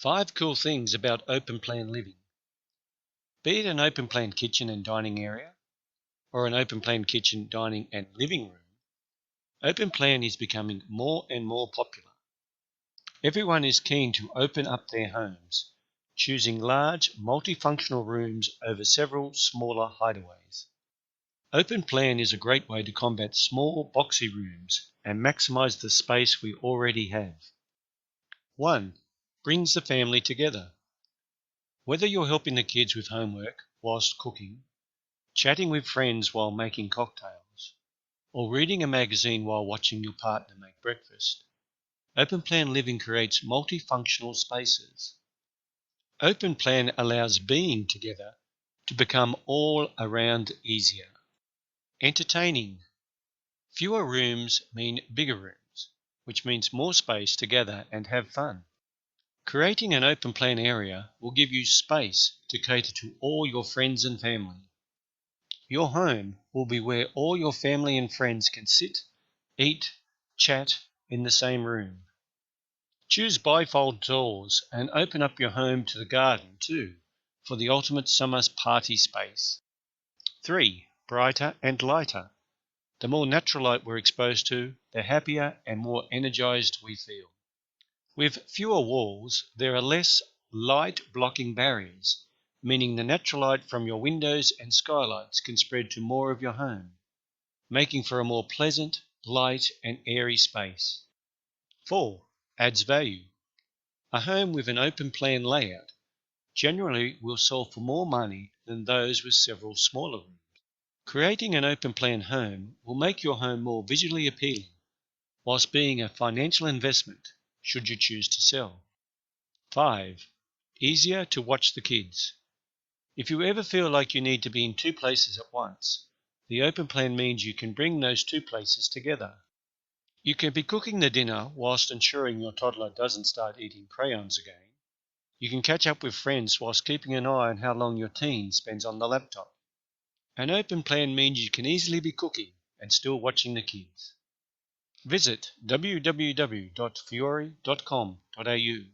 5 cool things about open plan living. Be it an open plan kitchen and dining area, or an open plan kitchen, dining and living room, open plan is becoming more and more popular. Everyone is keen to open up their homes, choosing large multifunctional rooms over several smaller hideaways. Open plan is a great way to combat small boxy rooms and maximize the space we already have. 1. Brings the family together. Whether you're helping the kids with homework whilst cooking, chatting with friends while making cocktails, or reading a magazine while watching your partner make breakfast, open plan living creates multifunctional spaces. Open plan allows being together to become all around easier. Entertaining. Fewer rooms mean bigger rooms, which means more space to gather and have fun. Creating an open plan area will give you space to cater to all your friends and family. Your home will be where all your family and friends can sit, eat, chat in the same room. Choose bifold doors and open up your home to the garden too for the ultimate summer party space. 3. Brighter and lighter. The more natural light we're exposed to, the happier and more energized we feel. With fewer walls, there are less light-blocking barriers, meaning the natural light from your windows and skylights can spread to more of your home, making for a more pleasant, light and airy space. 4. Adds value. A home with an open plan layout generally will sell for more money than those with several smaller rooms. Creating an open plan home will make your home more visually appealing, whilst being a financial investment should you choose to sell. 5. Easier to watch the kids. If you ever feel like you need to be in 2 places at once, the open plan means you can bring those 2 places together. You can be cooking the dinner whilst ensuring your toddler doesn't start eating crayons again. You can catch up with friends whilst keeping an eye on how long your teen spends on the laptop. An open plan means you can easily be cooking and still watching the kids. Visit www.fiore.com.au